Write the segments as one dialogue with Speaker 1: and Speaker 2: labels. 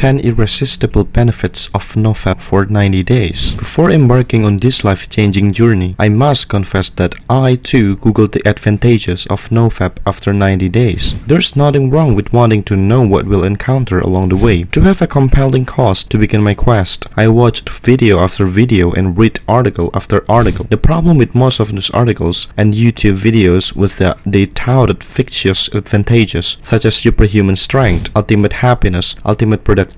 Speaker 1: 10 Irresistible Benefits of Nofap for 90 days. Before embarking on this life-changing journey, I must confess that I too googled the advantages of Nofap after 90 days. There's nothing wrong with wanting to know what we'll encounter along the way. To have a compelling cause to begin my quest, I watched video after video and read article after article. The problem with most of these articles and YouTube videos was that they touted fictitious advantages such as superhuman strength, ultimate happiness, ultimate productivity,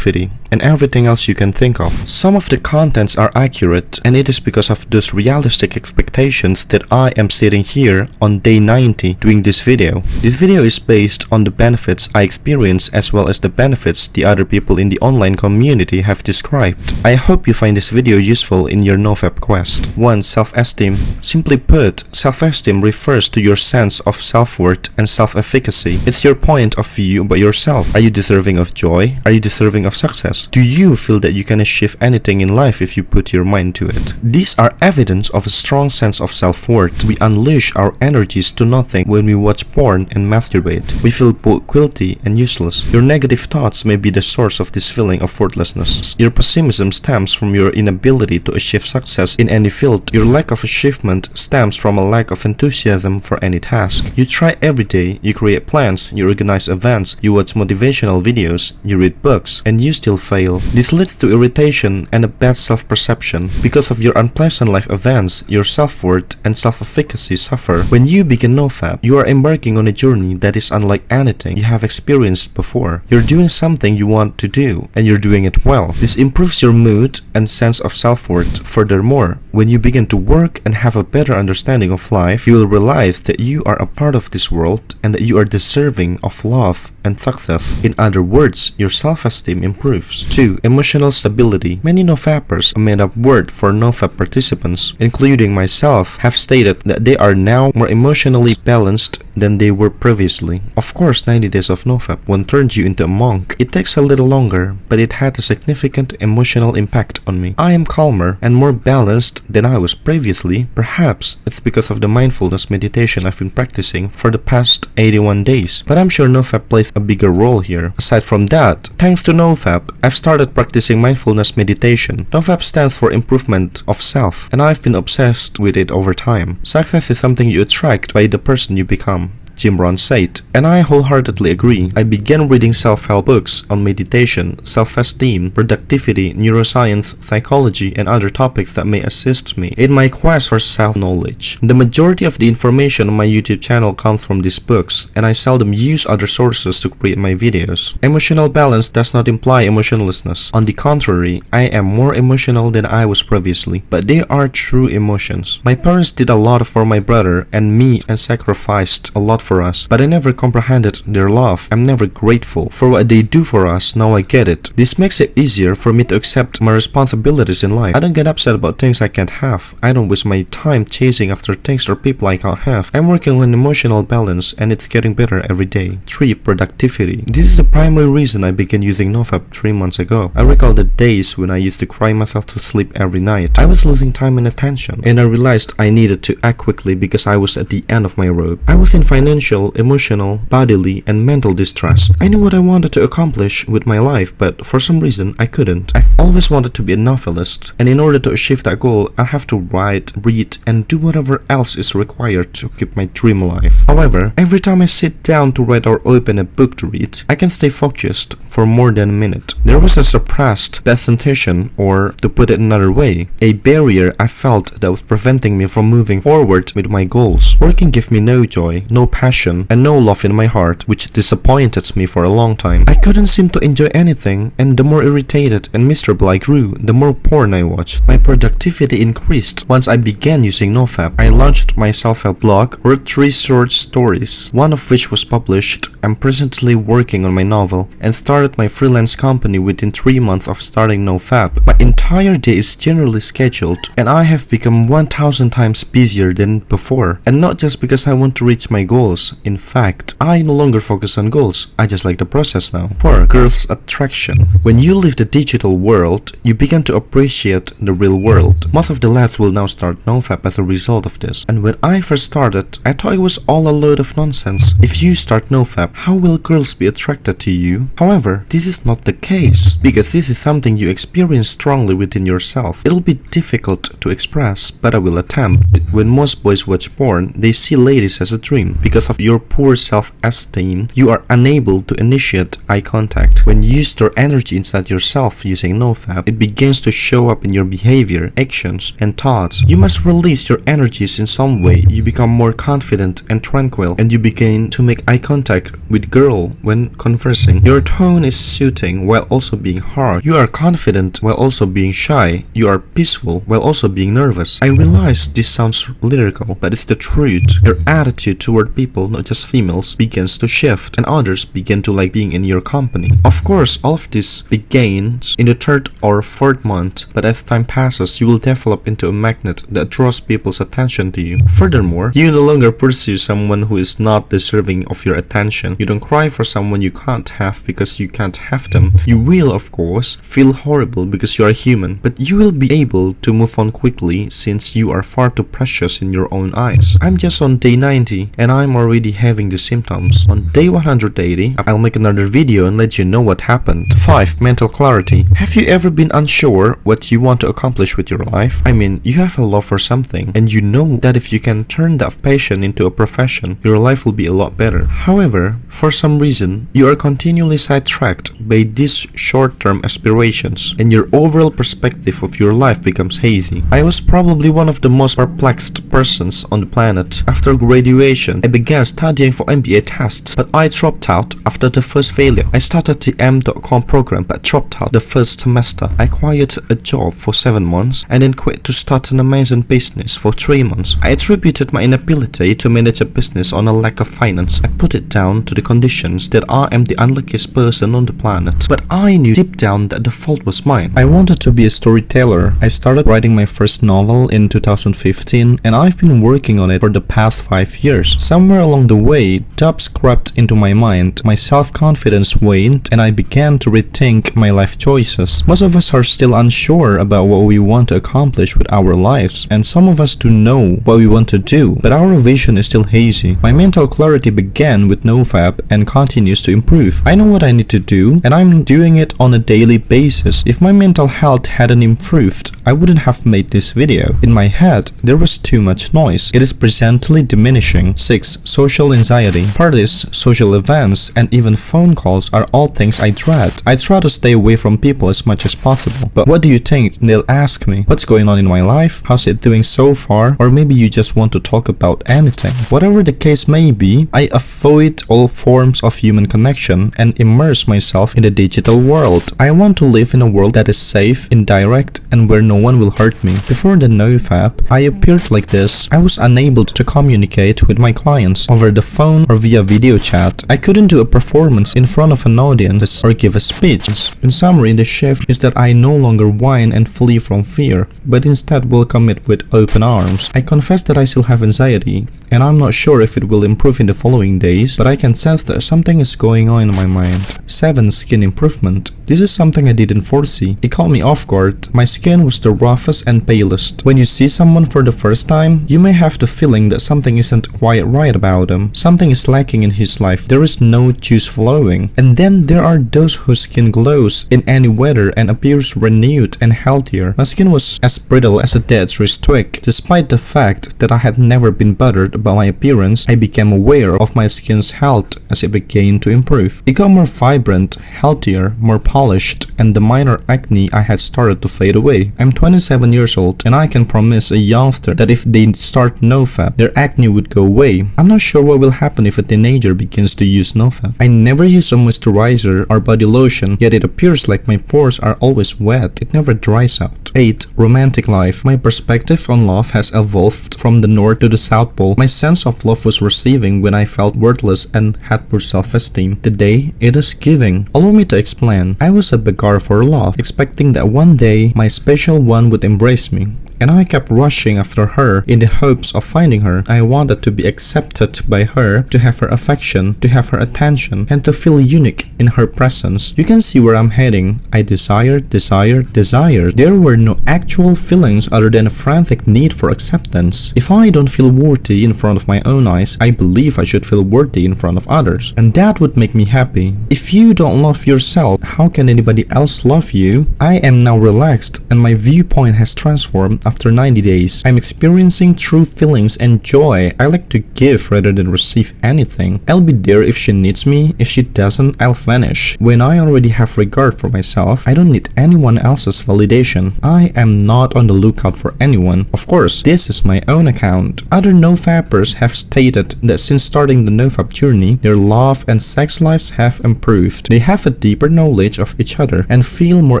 Speaker 1: and everything else you can think of. Some of the contents are accurate, and it is because of those realistic expectations that I am sitting here on day 90 doing this video. This video is based on the benefits I experienced as well as the benefits the other people in the online community have described. I hope you find this video useful in your Nofap quest. 1. Self-esteem. Simply put, self-esteem refers to your sense of self-worth and self-efficacy. It's your point of view about yourself. Are you deserving of joy? Are you deserving of success? Do you feel that you can achieve anything in life if you put your mind to it? These are evidence of a strong sense of self-worth. We unleash our energies to nothing when we watch porn and masturbate. We feel both guilty and useless. Your negative thoughts may be the source of this feeling of worthlessness. Your pessimism stems from your inability to achieve success in any field. Your lack of achievement stems from a lack of enthusiasm for any task. You try every day, you create plans, you organize events, you watch motivational videos, you read books, and you still fail. This leads to irritation and a bad self-perception. Because of your unpleasant life events, your self-worth and self-efficacy suffer. When you begin Nofap, you are embarking on a journey that is unlike anything you have experienced before. You're doing something you want to do, and you're doing it well. This improves your mood and sense of self-worth. Furthermore, when you begin to work and have a better understanding of life, you will realize that you are a part of this world and that you are deserving of love and success. In other words, your self-esteem improves. 2. Emotional stability. Many Nofappers, a made-up word for Nofap participants, including myself, have stated that they are now more emotionally balanced than they were previously. Of course, 90 days of Nofap won't turn you into a monk. It takes a little longer, but it had a significant emotional impact on me. I am calmer and more balanced than I was previously. Perhaps it's because of the mindfulness meditation I've been practicing for the past 81 days, but I'm sure Nofap plays a bigger role here. Aside from that, thanks to Nofap, I've started practicing mindfulness meditation. Nofap stands for improvement of self, and I've been obsessed with it over time. Success is something you attract by the person you become, Jim Rohn said, and I wholeheartedly agree. I began reading self-help books on meditation, self-esteem, productivity, neuroscience, psychology, and other topics that may assist me in my quest for self-knowledge. The majority of the information on my YouTube channel comes from these books, and I seldom use other sources to create my videos. Emotional balance does not imply emotionlessness. On the contrary, I am more emotional than I was previously, but they are true emotions. My parents did a lot for my brother and me and sacrificed a lot for us, but I never comprehended their love. I'm never grateful for what they do for us. Now I get it. This makes it easier for me to accept my responsibilities in life. I don't get upset about things I can't have. I don't waste my time chasing after things or people I can't have. I'm working on emotional balance, and it's getting better every day. 3. Productivity. This is the primary reason I began using Nofap 3 months ago. I recall the days when I used to cry myself to sleep every night. I was losing time and attention, and I realized I needed to act quickly because I was at the end of my rope. I was in financial, emotional, bodily, and mental distress. I knew what I wanted to accomplish with my life, but for some reason I couldn't. I've always wanted to be a novelist, and in order to achieve that goal, I have to write, read, and do whatever else is required to keep my dream alive. However, every time I sit down to write or open a book to read, I can stay focused for more than a minute. There was a suppressed presentation, or to put it another way, a barrier I felt that was preventing me from moving forward with my goals. Working gave me no joy, no passion, and no love in my heart, which disappointed me for a long time. I couldn't seem to enjoy anything, and the more irritated and miserable I grew, the more porn I watched. My productivity increased once I began using Nofap. I launched my self-help blog, wrote 3 short stories, one of which was published. I'm presently working on my novel, and started my freelance company within 3 months of starting Nofap. My entire day is generally scheduled, and I have become 1000 times busier than before. And not just because I want to reach my goal goals. In fact, I no longer focus on goals, I just like the process now. 4. Girls' attraction. When you leave the digital world, you begin to appreciate the real world. Most of the lads will now start Nofap as a result of this. And when I first started, I thought it was all a load of nonsense. If you start Nofap, how will girls be attracted to you? However, this is not the case, because this is something you experience strongly within yourself. It'll be difficult to express, but I will attempt. When most boys watch porn, they see ladies as a dream. Because of your poor self-esteem, you are unable to initiate eye contact. When you store energy inside yourself using Nofap, it begins to show up in your behavior, actions, and thoughts. You must release your energies in some way. You become more confident and tranquil, and you begin to make eye contact with girl when conversing. Your tone is soothing while also being hard. You are confident while also being shy. You are peaceful while also being nervous. I realize this sounds lyrical, but it's the truth. Your attitude toward people, not just females, begins to shift, and others begin to like being in your company. Of course, all of this begins in the 3rd or 4th month, but as time passes, you will develop into a magnet that draws people's attention to you. Furthermore, you no longer pursue someone who is not deserving of your attention. You don't cry for someone you can't have because you can't have them. You will, of course, feel horrible because you are human, but you will be able to move on quickly since you are far too precious in your own eyes. I'm just on day 90 and I'm already having the symptoms. On day 180, I'll make another video and let you know what happened. 5. Mental clarity. Have you ever been unsure what you want to accomplish with your life? I mean, you have a love for something and you know that if you can turn that passion into a profession, your life will be a lot better. However, for some reason, you are continually sidetracked by these short-term aspirations and your overall perspective of your life becomes hazy. I was probably one of the most perplexed persons on the planet. After graduation, I began studying for MBA tests, but I dropped out after the first failure. I started the M.Com program but dropped out the first semester. I quit a job for 7 months and then quit to start an amazing business for 3 months. I attributed my inability to manage a business on a lack of finance. I put it down to the conditions that I am the unluckiest person on the planet. But I knew deep down that the fault was mine. I wanted to be a storyteller. I started writing my first novel in 2015 and I've been working on it for the past 5 years. Somewhere along the way, doubts crept into my mind. My self-confidence waned and I began to rethink my life choices. Most of us are still unsure about what we want to accomplish with our lives, and some of us do know what we want to do, but our vision is still hazy. My mental clarity began with Nofap and continues to improve. I know what I need to do and I'm doing it on a daily basis. If my mental health hadn't improved, I wouldn't have made this video. In my head, there was too much noise. It is presently diminishing. 6. Social anxiety. Parties, social events, and even phone calls are all things I dread. I try to stay away from people as much as possible. But what do you think? They'll ask me, what's going on in my life? How's it doing so far? Or maybe you just want to talk about anything. Whatever the case may be, I avoid all forms of human connection and immerse myself in the digital world. I want to live in a world that is safe, indirect, and where no one will hurt me. Before the Nofap, I appeared like this. I was unable to communicate with my clients over the phone or via video chat. I couldn't do a performance in front of an audience or give a speech. In summary, the shift is that I no longer whine and flee from fear, but instead welcome it with open arms. I confess that I still have anxiety, and I'm not sure if it will improve in the following days, but I can sense that something is going on in my mind. 7. Skin improvement. This is something I didn't foresee. It caught me off guard. My skin was the roughest and palest. When you see someone for the first time, you may have the feeling that something isn't quite right about them. Something is lacking in his life. There is no juice flowing. And then there are those whose skin glows in any weather and appears renewed and healthier. My skin was as brittle as a dead tree's twig. Despite the fact that I had never been bothered about my appearance, I became aware of my skin's health as it began to improve. It got more vibrant, healthier, more polished, and the minor acne I had started to fade away. I'm 27 years old and I can promise a youngster that if they start Nofap, their acne would go away. I'm not sure what will happen if a teenager begins to use Nofap. I never use a moisturizer or body lotion, yet it appears like my pores are always wet. It never dries out. 8. Romantic life. My perspective on love has evolved from the North to the South Pole. My sense of love was receiving when I felt worthless and had poor self-esteem. Today, it is giving. Allow me to explain. I was a beggar for love, expecting that one day my special one would embrace me. and I kept rushing after her in the hopes of finding her. I wanted to be accepted by her, to have her affection, to have her attention, and to feel unique in her presence. You can see where I'm heading. I desired. There were no actual feelings other than a frantic need for acceptance. If I don't feel worthy in front of my own eyes, I believe I should feel worthy in front of others, and that would make me happy. If you don't love yourself, how can anybody else love you? I am now relaxed, and my viewpoint has transformed after 90 days. I'm experiencing true feelings and joy. I like to give rather than receive anything. I'll be there if she needs me. If she doesn't, I'll vanish. When I already have regard for myself, I don't need anyone else's validation. I am not on the lookout for anyone. Of course, this is my own account. Other nofappers have stated that since starting the nofap journey, their love and sex lives have improved. They have a deeper knowledge of each other and feel more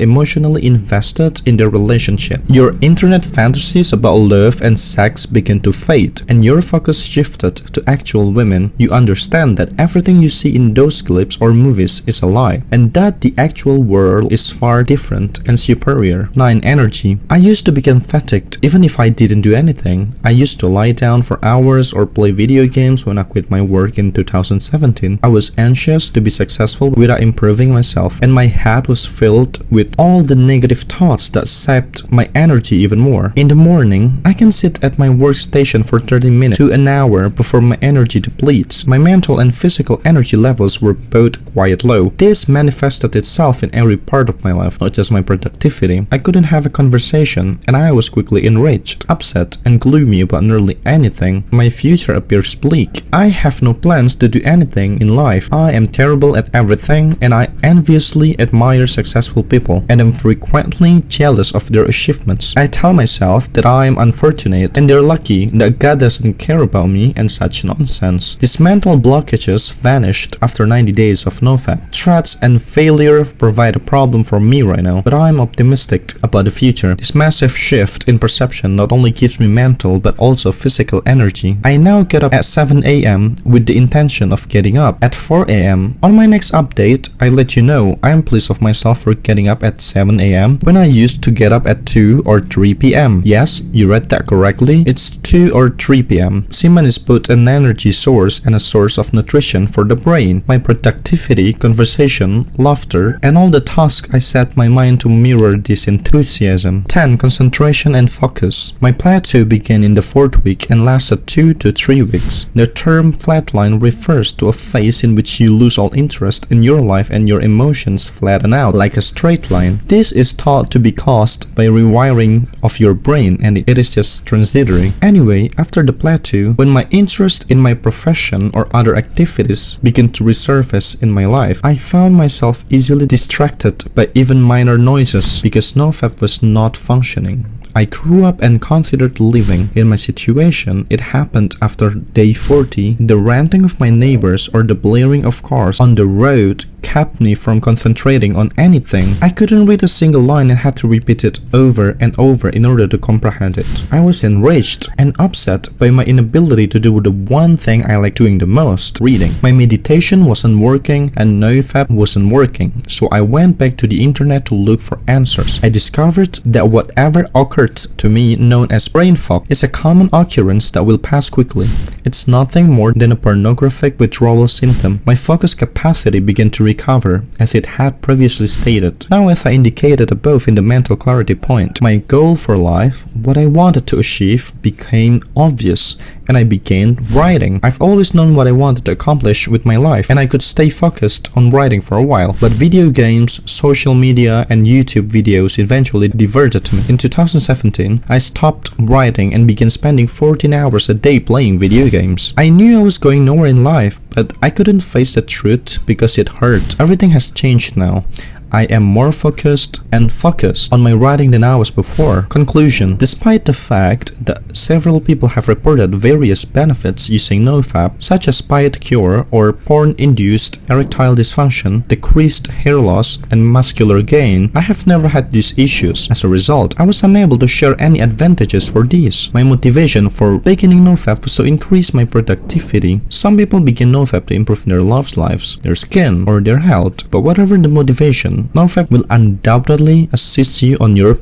Speaker 1: emotionally invested in their relationship. Your internet fantasies about love and sex begin to fade, and your focus shifted to actual women. You understand that everything you see in those clips or movies is a lie, and that the actual world is far different and superior. 9. Energy. I used to become fatigued even if I didn't do anything. I used to lie down for hours or play video games when I quit my work in 2017. I was anxious to be successful without improving myself, and my head was filled with all the negative thoughts that sapped my energy even more. In the morning, I can sit at my workstation for 30 minutes to an hour before my energy depletes. My mental and physical energy levels were both quite low. This manifested itself in every part of my life, not just my productivity. I couldn't have a conversation, and I was quickly enraged, upset, and gloomy about nearly anything. My future appears bleak. I have no plans to do anything in life. I am terrible at everything, and I enviously admire successful people, and am frequently jealous of their achievements. I tell myself that I am unfortunate, and they're lucky that God doesn't care about me, and such nonsense. These mental blockages vanished after 90 days of nofap. Threats and failure provide a problem for me right now, but I'm optimistic about the future. This massive shift in perception not only gives me mental but also physical energy. I now get up at 7 a.m. with the intention of getting up at 4 a.m. On my next update, I let you know I am pleased of myself for getting up at 7 a.m. when I used to get up at 2 or 3 p.m. Yes, you read that correctly. It's 2 or 3 p.m. Semen is both an energy source and a source of nutrition for the brain. My productivity, conversation, laughter, and all the tasks I set my mind to mirror this enthusiasm. 10. Concentration and focus. My plateau began in the 4th week and lasted 2 to 3 weeks. The term flatline refers to a phase in which you lose all interest in your life and your emotions flatten out like a straight line. This is thought to be caused by rewiring of your brain, and it is just transitory. Anyway, after the plateau, when my interest in my profession or other activities began to resurface in my life, I found myself easily distracted by even minor noises because nofap was not functioning. I grew up and considered living. In my situation, it happened after day 40. The ranting of my neighbors or the blaring of cars on the road kept me from concentrating on anything. I couldn't read a single line and had to repeat it over and over in order to comprehend it. I was enraged and upset by my inability to do the one thing I like doing the most, reading. My meditation wasn't working and nofap wasn't working, so I went back to the internet to look for answers. I discovered that whatever occurred to me known as brain fog is a common occurrence that will pass quickly. It's nothing more than a pornographic withdrawal symptom. My focus capacity began to recover as it had previously stated. Now, as I indicated above in the mental clarity point, my goal for life, what I wanted to achieve, became obvious, and I began writing. I've always known what I wanted to accomplish with my life, and I could stay focused on writing for a while, but video games, social media, and YouTube videos eventually diverted me. In 2017, I stopped writing and began spending 14 hours a day playing video games. I knew I was going nowhere in life, but I couldn't face the truth because it hurt. Everything has changed now. I am more focused on my writing than I was before. Conclusion. Despite the fact that several people have reported various benefits using nofap, such as diet cure or porn-induced erectile dysfunction, decreased hair loss, and muscular gain, I have never had these issues. As a result, I was unable to share any advantages for these. My motivation for beginning nofap was to increase my productivity. Some people begin nofap to improve their love lives, their skin, or their health, but whatever the motivation, nofap will undoubtedly assist you on your